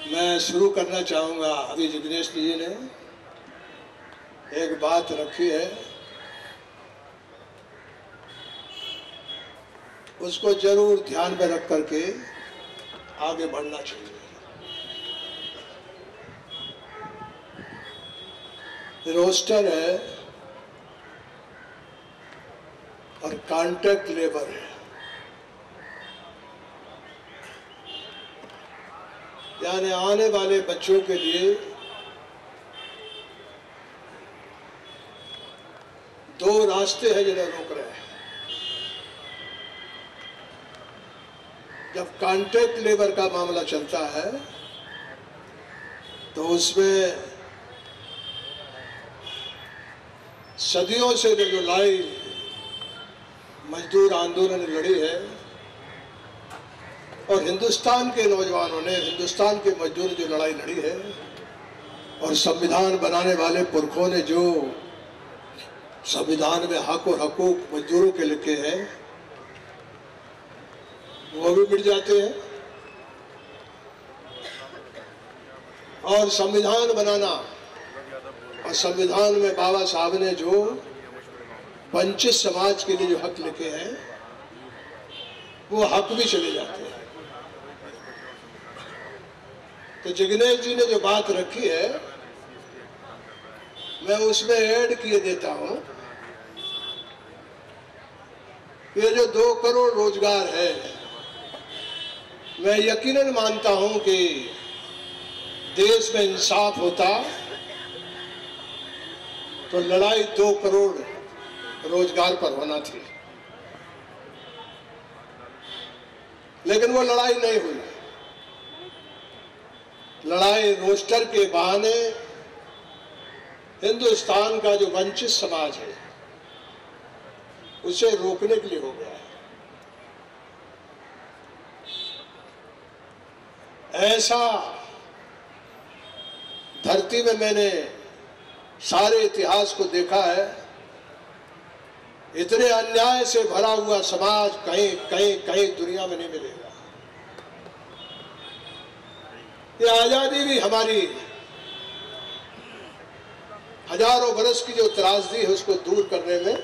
मैं शुरू करना चाहूँगा। अभी जिग्नेश जी ने एक बात रखी है, उसको जरूर ध्यान में रख करके आगे बढ़ना चाहिए। रोस्टर है और कॉन्ट्रैक्ट लेबर है, यानी आने वाले बच्चों के लिए दो रास्ते हैं जिन्हें रोक रहे हैं। जब कॉन्ट्रैक्ट लेबर का मामला चलता है तो उसमें सदियों से जो लड़ाई मजदूर आंदोलन लड़ी है और हिंदुस्तान के नौजवानों ने, हिंदुस्तान के मजदूर जो लड़ाई लड़ी है और संविधान बनाने वाले पुरखों ने जो संविधान में हक और हकूक मजदूरों के लिखे हैं वो भी मिट जाते हैं। और संविधान बनाना और संविधान में बाबा साहब ने जो वंचित समाज के लिए जो हक लिखे हैं वो हक भी चले जाते हैं। तो जिग्नेश जी ने जो बात रखी है मैं उसमें ऐड किए देता हूं। ये जो 2 करोड़ रोजगार है, मैं यकीनन मानता हूं कि देश में इंसाफ होता तो लड़ाई 2 करोड़ रोजगार पर होना थी, लेकिन वो लड़ाई नहीं हुई। लड़ाई रोस्टर के बहाने हिंदुस्तान का जो वंचित समाज है उसे रोकने के लिए हो गया है। ऐसा धरती में मैंने सारे इतिहास को देखा है। इतने अन्याय से भरा हुआ समाज कहीं कहीं कहीं दुनिया में नहीं मिलेगा। ये आजादी भी हमारी हजारों बरस की जो त्रासदी है उसको दूर करने में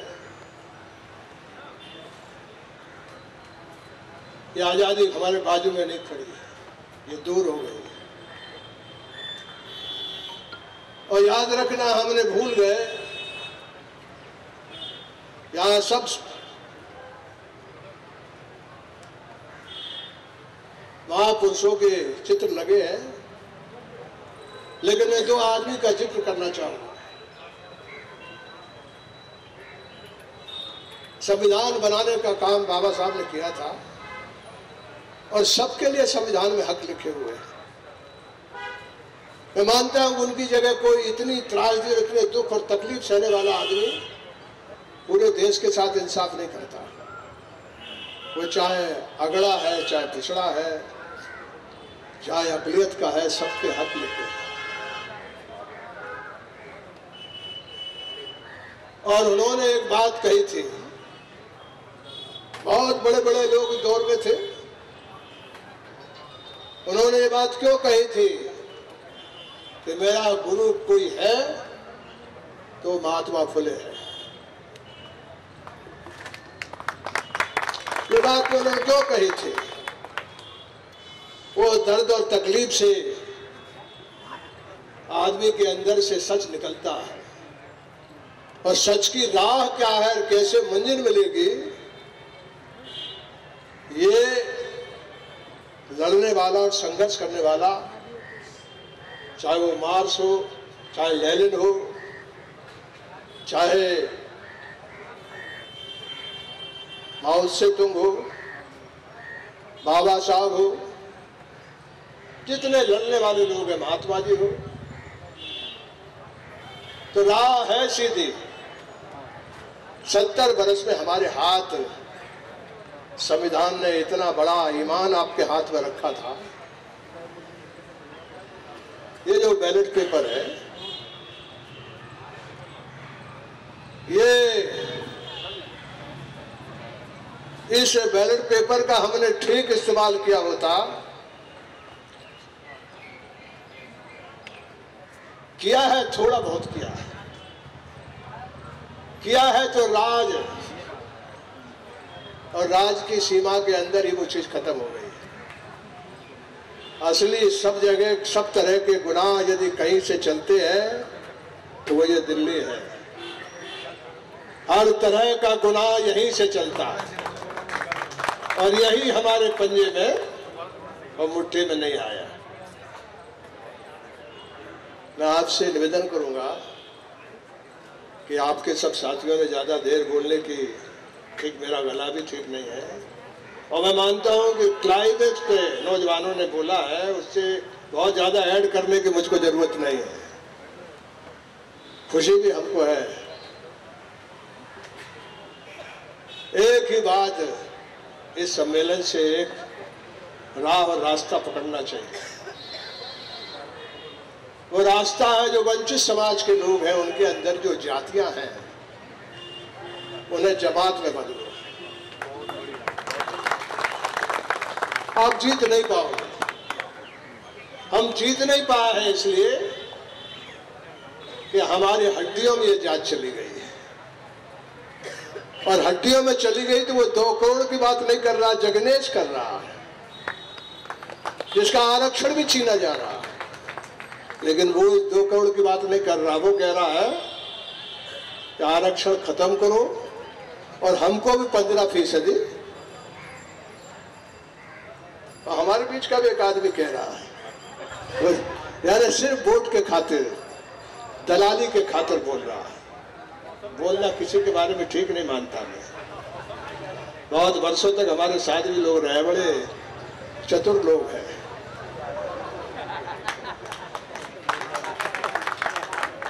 ये आजादी हमारे बाजू में नहीं खड़ी है, ये दूर हो गई। और याद रखना, हमने भूल गए, यहां सब महापुरुषों के चित्र लगे हैं, लेकिन मैं 2 आदमी का जिक्र करना चाहूंगा। संविधान बनाने का काम बाबा साहब ने किया था और सबके लिए संविधान में हक लिखे हुए हैं। मैं मानता हूं उनकी जगह कोई इतनी त्रासदी, इतने दुख और तकलीफ सहने वाला आदमी पूरे देश के साथ इंसाफ नहीं करता। वो चाहे अगड़ा है, चाहे पिछड़ा है, चाहे अकलियत का है, सबके हक लिखे हैं। और उन्होंने एक बात कही थी, बहुत बड़े बड़े लोग दौर में थे। उन्होंने ये बात क्यों कही थी कि मेरा गुरु कोई है तो महात्मा फुले है। ये बात उन्होंने क्यों कही थी? वो दर्द और तकलीफ से आदमी के अंदर से सच निकलता है और सच की राह क्या है, कैसे मंजिल मिलेगी, ये लड़ने वाला और संघर्ष करने वाला, चाहे वो मार्क्स हो, चाहे लेनिन हो, चाहे माओ से तुंग हो, बाबा साहब हो, जितने लड़ने वाले लोग हैं, महात्मा जी हो, तो राह है सीधी। 70 बरस में हमारे हाथ संविधान ने इतना बड़ा ईमान आपके हाथ में रखा था। ये जो बैलेट पेपर है, ये इस बैलेट पेपर का हमने ठीक इस्तेमाल किया होता किया है, थोड़ा बहुत किया है। किया है तो राज, और राज की सीमा के अंदर ही वो चीज खत्म हो गई है। असली सब जगह सब तरह के गुनाह यदि कहीं से चलते हैं तो वो ये दिल्ली है। हर तरह का गुनाह यहीं से चलता है और यही हमारे पंजे में और मुट्ठी में नहीं आया। मैं आपसे निवेदन करूंगा कि आपके सब साथियों ने ज्यादा देर बोलने की, ठीक मेरा गला भी ठीक नहीं है और मैं मानता हूं कि क्लाइमेक्स पे नौजवानों ने बोला है, उससे बहुत ज्यादा ऐड करने की मुझको जरूरत नहीं है। खुशी भी हमको है। एक ही बात, इस सम्मेलन से एक राह और रास्ता पकड़ना चाहिए। वो रास्ता है जो वंचित समाज के लोग हैं, उनके अंदर जो जातियां हैं उन्हें जमात में बदलो। आप जीत नहीं पाओगे। हम जीत नहीं पाए हैं इसलिए कि हमारी हड्डियों में ये जात चली गई है, और हड्डियों में चली गई तो वो 2 करोड़ की बात नहीं कर रहा, जगनेश कर रहा है, जिसका आरक्षण भी छीना जा रहा है। लेकिन वो 2 करोड़ की बात नहीं कर रहा, वो कह रहा है कि आरक्षण खत्म करो और हमको भी 15%। और हमारे बीच का भी एक आदमी कह रहा है, यानी सिर्फ वोट के खातिर, दलाली के खातिर बोल रहा है। बोलना किसी के बारे में ठीक नहीं मानता मैं। बहुत वर्षों तक हमारे साथ भी लोग रहे, बड़े चतुर लोग हैं।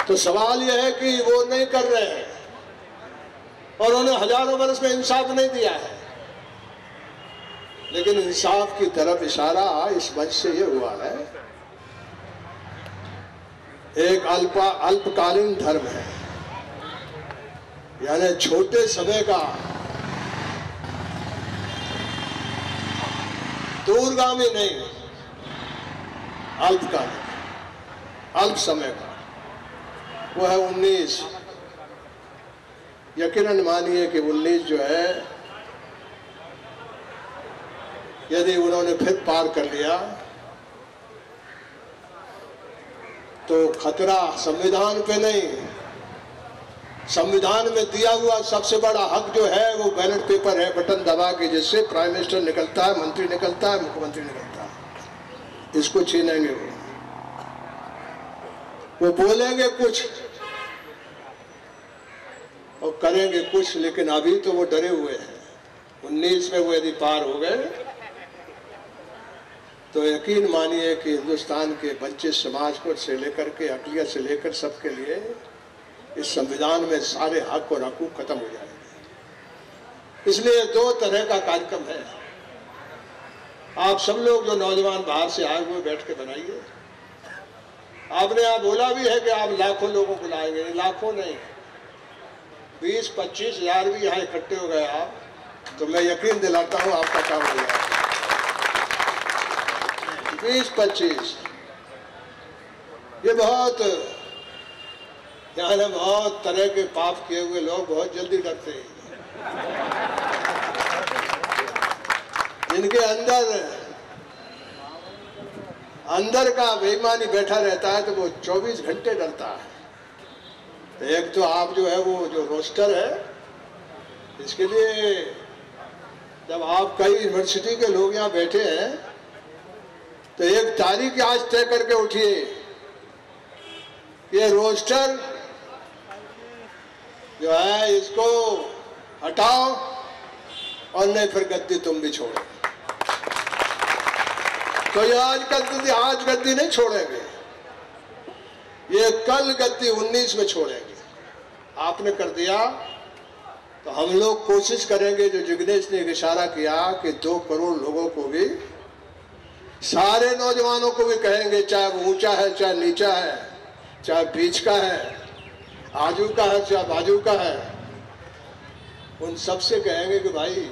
तो सवाल यह है कि वो नहीं कर रहे हैं और उन्हें हजारों वर्ष में इंसाफ नहीं दिया है। लेकिन इंसाफ की तरफ इशारा इस मंच से ये हुआ है, एक अल्पकालीन धर्म है, यानी छोटे समय का, दूरगामी नहीं, अल्पकालीन, अल्प समय का, वो है 19। यकीनन मानिए कि 19 जो है, यदि उन्होंने फिर पार कर लिया तो खतरा संविधान पे नहीं, संविधान में दिया हुआ सबसे बड़ा हक जो है वो बैलेट पेपर है, बटन दबा के जिससे प्राइम मिनिस्टर निकलता है, मंत्री निकलता है, मुख्यमंत्री निकलता है। इसको छीनेंगे वो बोलेंगे कुछ और करेंगे कुछ, लेकिन अभी तो वो डरे हुए हैं। 19 में वो यदि पार हो गए तो यकीन मानिए कि हिंदुस्तान के वंचित समाज को से लेकर के, अकलियत से लेकर सबके लिए इस संविधान में सारे हक और हकूक खत्म हो जाएंगे। इसलिए 2 तरह का कार्यक्रम है। आप सब लोग जो नौजवान बाहर से आए हुए बैठ के बनाइए। आपने यहाँ बोला भी है कि आप लाखों लोगों को लाएंगे, लाखों नहीं, 20-25 हजार भी यहाँ इकट्ठे हो गए आप, तो मैं यकीन दिलाता हूँ आपका काम हो जाएगा। 20-25 ये बहुत, यहाँ बहुत तरह के पाप किए हुए लोग बहुत जल्दी डरते हैं। जिनके अंदर का बेईमानी बैठा रहता है तो वो 24 घंटे डरता है। तो एक तो आप जो है वो जो रोस्टर है, इसके लिए जब आप कई यूनिवर्सिटी के लोग यहाँ बैठे हैं तो एक तारीख आज तय करके उठिए, ये रोस्टर जो है इसको हटाओ और नहीं फिर गद्दी तुम भी छोड़ो। तो ये आज गद्दी नहीं छोड़ेंगे, ये कल गद्दी 19 में छोड़ेंगे। आपने कर दिया तो हम लोग कोशिश करेंगे, जो जिग्नेश ने एक इशारा किया कि 2 करोड़ लोगों को भी, सारे नौजवानों को भी कहेंगे, चाहे वो ऊंचा है, चाहे नीचा है, चाहे बीच का है, आजू का है, चाहे बाजू का है, उन सबसे कहेंगे कि भाई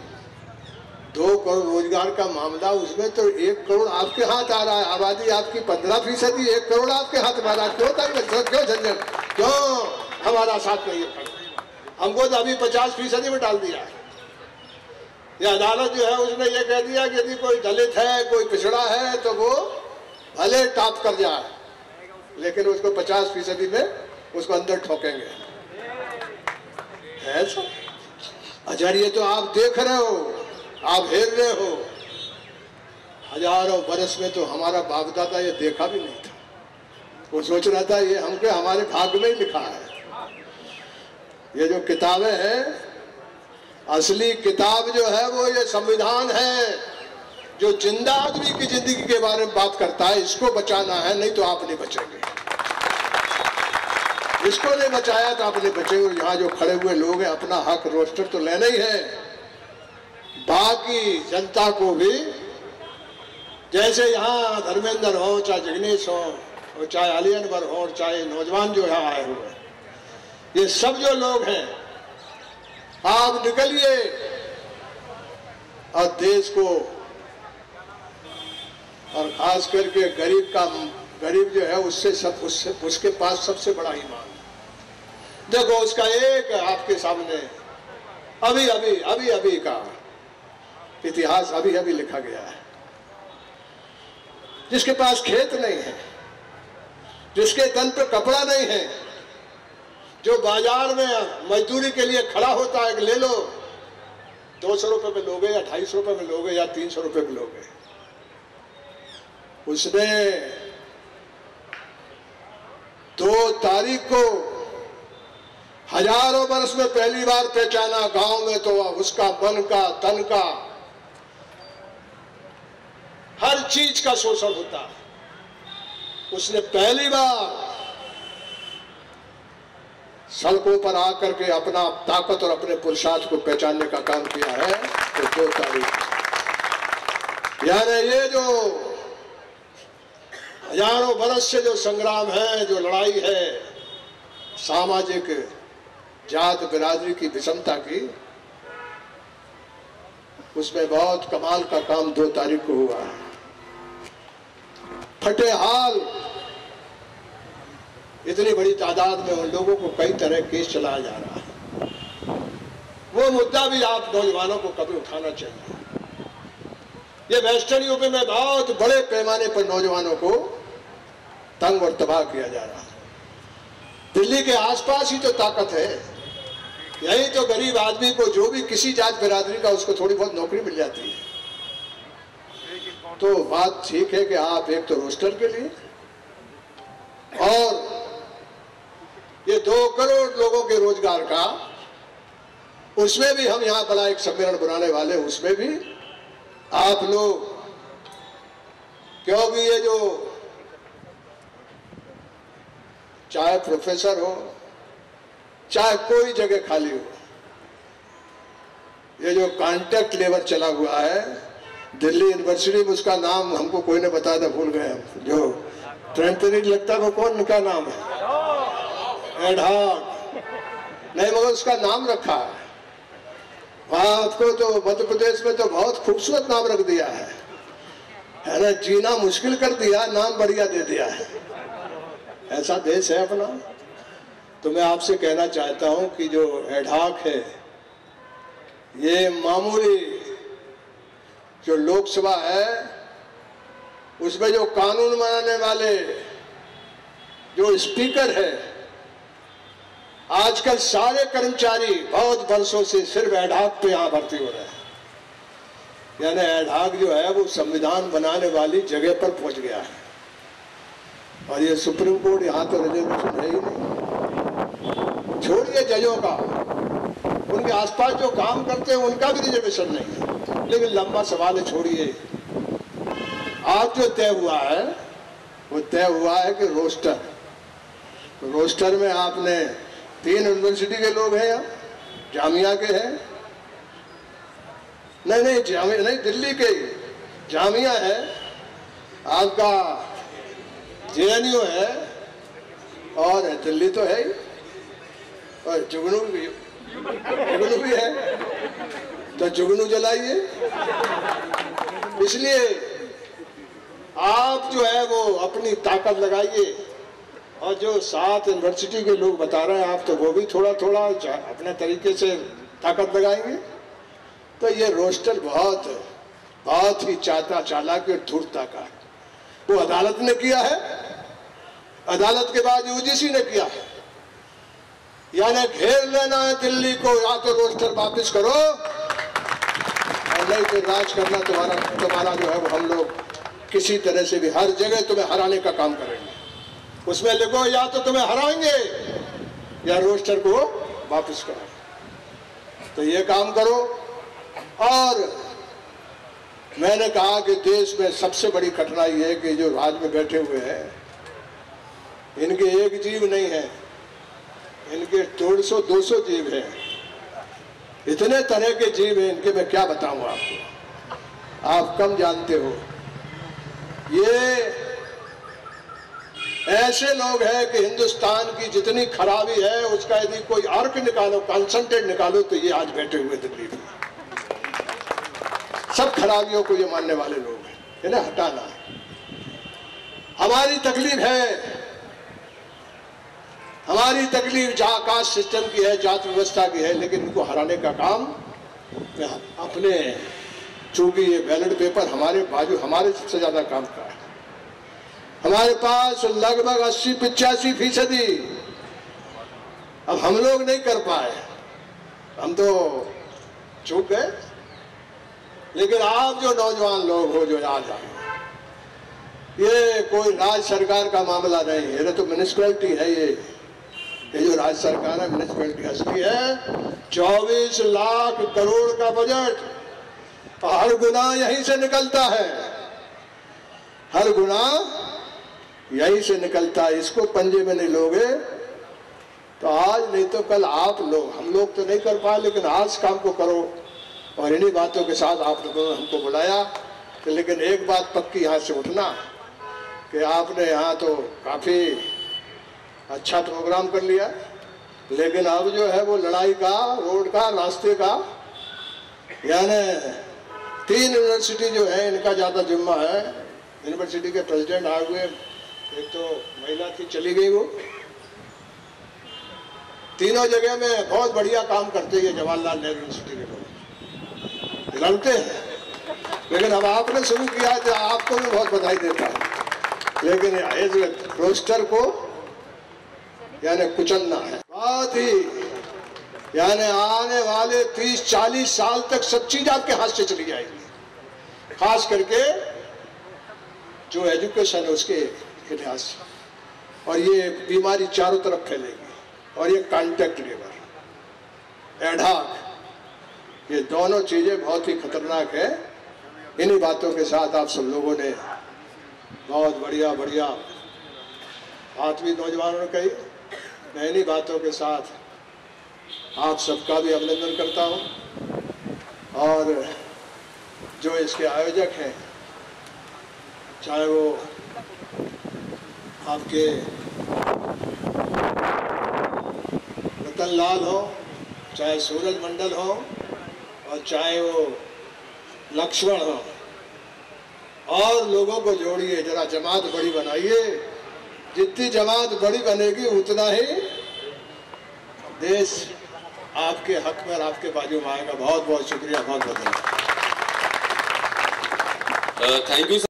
2 करोड़ रोजगार का मामला, उसमें तो 1 करोड़ आपके हाथ आ रहा है। आबादी आपकी 15%, 1 करोड़ आपके हाथ में आ रहा है। क्यों झंझट, क्यों हमारा साथ नहीं है? हमको तो अभी 50% में डाल दिया है। ये अदालत जो है उसने ये कह दिया कि यदि कोई दलित है, कोई पिछड़ा है, तो वो भले टॉप कर जाए, लेकिन उसको 50% में उसको अंदर ठोकेंगे। है सब। अच्छा, ये तो आप देख रहे हो, आप हेर रहे हो। हजारों बरस में तो हमारा बाप दादा ये देखा भी नहीं था। वो सोच रहा था ये हमके हमारे भाग्य में ही लिखा है। ये जो किताबें हैं, असली किताब जो है वो ये संविधान है, जो जिंदा आदमी की जिंदगी के बारे में बात करता है। इसको बचाना है, नहीं तो आप नहीं बचेंगे। इसको नहीं बचाया तो आप नहीं बचेंगे। यहाँ जो खड़े हुए लोग हैं, अपना हक रोस्टर तो लेना ही है। बाकी जनता को भी, जैसे यहाँ धर्मेंद्र हो, चाहे जगनीश हो, और चाहे अली अनवर हो, और चाहे नौजवान जो यहाँ आए हुए, ये सब जो लोग हैं, आप निकलिए और देश को, और खास करके गरीब जो है उसके पास सबसे बड़ा ईमान। देखो उसका एक आपके सामने अभी का इतिहास अभी लिखा गया है। जिसके पास खेत नहीं है, जिसके तन पर कपड़ा नहीं है, जो बाजार में मजदूरी के लिए खड़ा होता है, ले लो 200 रुपए में लोगे या 250 रुपए में लोगे या 300 रुपए में लोगे। उसने 2 तारीख को हजारों वर्ष में पहली बार पहचाना। गांव में तो उसका मन का, तन का, हर चीज का शोषण होता है। उसने पहली बार सड़कों पर आकर के अपना ताकत और अपने पुरुषार्थ को पहचानने का काम किया है। तो 2 तारीख, यानी ये जो हजारों बरस से जो संग्राम है, जो लड़ाई है सामाजिक जात बिरादरी की विषमता की, उसमें बहुत कमाल का काम 2 तारीख को हुआ है। फटे हाल इतनी बड़ी तादाद में उन लोगों को कई तरह केस चलाया जा रहा है। वो मुद्दा भी आप नौजवानों को कभी उठाना चाहिए। ये वेस्टर्न यूपी में बहुत बड़े पैमाने पर नौजवानों को तंग और तबाह किया जा रहा है। दिल्ली के आसपास ही तो ताकत है। यही तो गरीब आदमी को, जो भी किसी जात बिरादरी का, उसको थोड़ी बहुत नौकरी मिल जाती है। तो बात ठीक है कि आप एक तो रोस्टर के लिए, और ये 2 करोड़ लोगों के रोजगार का, उसमें भी हम यहाँ बड़ा एक सम्मेलन बनाने वाले, उसमें भी आप लोग, क्योंकि ये जो चाहे प्रोफेसर हो, चाहे कोई जगह खाली हो, ये जो कॉन्ट्रैक्ट लेबर चला हुआ है दिल्ली यूनिवर्सिटी में, उसका नाम हमको कोई ने बताया था, भूल गए हम। जो ट्रेंड लगता है वो कौन का नाम है? एडहॉक नहीं, मगर उसका नाम रखा है। वहां आपको तो मध्य प्रदेश में तो बहुत खूबसूरत नाम रख दिया है ना, जीना मुश्किल कर दिया, नाम बढ़िया दे दिया है। ऐसा देश है अपना। तो मैं आपसे कहना चाहता हूं कि जो एडहॉक है, ये मामूली जो लोकसभा है, उसमें जो कानून बनाने वाले जो स्पीकर है, आजकल सारे कर्मचारी बहुत वर्षों से सिर्फ एडहॉक पे यहाँ भर्ती हो रहे हैं। यानी एडहॉक जो है वो संविधान बनाने वाली जगह पर पहुंच गया है। और ये सुप्रीम कोर्ट, यहाँ तो रिजर्वेशन है ही नहीं। छोड़िए जजों का, उनके आसपास जो काम करते हैं उनका भी रिजर्वेशन नहीं है। लेकिन लंबा सवाल है, छोड़िए। आज जो तय हुआ है वो तय हुआ है कि रोस्टर में आपने 3 यूनिवर्सिटी के लोग हैं, या जामिया के हैं, नहीं जामिया नहीं, दिल्ली के जामिया है, आपका JNU है, और दिल्ली तो है ही, और जुगनू भी है। तो जुगनू जलाइए। इसलिए आप जो है वो अपनी ताकत लगाइए, और जो 7 यूनिवर्सिटी के लोग बता रहे हैं आप तो वो भी थोड़ा थोड़ा अपने तरीके से ताकत लगाएंगे। तो ये रोस्टर बहुत ही चालाक और धूर्तता का है। वो अदालत ने किया है, अदालत के बाद यूजीसी ने किया है। यानी घेर लेना है दिल्ली को, या तो रोस्टर वापस करो और नहीं तो राज करना तुम्हारा जो है वो हम लोग किसी तरह से भी हर जगह तुम्हें हराने का काम करेंगे। उसमें लिखो या तो तुम्हें हराएंगे या रोस्टर को वापस करो। तो ये काम करो। और मैंने कहा कि देश में सबसे बड़ी कठिनाई है कि जो राज में बैठे हुए हैं इनके एक जीव नहीं है, इनके 150-200 जीव हैं। इतने तरह के जीव हैं इनके, मैं क्या बताऊं आपको, आप कम जानते हो। ये ऐसे लोग हैं कि हिंदुस्तान की जितनी खराबी है उसका यदि कोई अर्क निकालो, कंसंट्रेट निकालो, तो ये आज बैठे हुए दिल्ली में। सब खराबियों को ये मानने वाले लोग हैं, इन्हें हटाना है। हमारी तकलीफ है, हमारी तकलीफ कास्ट सिस्टम की है, जात व्यवस्था की है, लेकिन इनको हराने का काम अपने, चूंकि ये बैलेट पेपर हमारे बाजू, हमारे सबसे ज्यादा काम का है। हमारे पास लगभग 80-85%। अब हम लोग नहीं कर पाए, हम तो चूक गए। लेकिन आप जो नौजवान लोग हो जो आज आए, ये कोई राज्य सरकार का मामला नहीं है, ये तो म्युनिसिपैलिटी है। ये जो राज्य सरकार है म्युनिसिपैलिटी असली है। 24 लाख करोड़ का बजट, हर गुना यहीं से निकलता है, हर गुना यहीं से निकलता है। इसको पंजे में नहीं लोगे तो आज नहीं तो कल आप लोग, हम लोग तो नहीं कर पाए, लेकिन आज काम को करो। और इन्हीं बातों के साथ आप लोगों ने हमको बुलाया। तो लेकिन एक बात पक्की यहाँ से उठना कि आपने यहाँ तो काफ़ी अच्छा प्रोग्राम कर लिया, लेकिन अब जो है वो लड़ाई का, रोड का, रास्ते का, यानी 3 यूनिवर्सिटी जो है इनका ज़्यादा जिम्मा है। यूनिवर्सिटी के प्रेसिडेंट आए हुए, एक तो महिला थी चली गई, वो तीनों जगह में बहुत बढ़िया काम करते हैं। जवाहरलाल नेहरू यूनिवर्सिटी के लोग लड़ते हैं, लेकिन अब आपने शुरू किया तो आपको भी बहुत बधाई देता हूँ। लेकिन इस रोस्टर को यानी कुचलना है, बहुत ही, यानी आने वाले 30-40 साल तक सब चीज आपके हाथ से चली जाएगी, खास करके जो एजुकेशन है उसके इतिहास। और ये बीमारी चारों तरफ फैलेगी। और ये कॉन्टैक्ट लेबर, एडहॉक, ये दोनों चीजें बहुत ही खतरनाक है। इन्हीं बातों के साथ आप सब लोगों ने बहुत बढ़िया बात भी नौजवानों ने कही। मैं इन्हीं बातों के साथ आप सबका भी अभिनंदन करता हूं। और जो इसके आयोजक हैं, चाहे वो आपके रतन लाल हो, चाहे सूरज मंडल हो, और चाहे वो लक्ष्मण हो, और लोगों को जोड़िए, जरा जमात बड़ी बनाइए। जितनी जमात बड़ी बनेगी उतना ही देश आपके हक में और आपके बाजू में आएगा। बहुत बहुत शुक्रिया, बहुत बहुत धन्यवाद। Thank you.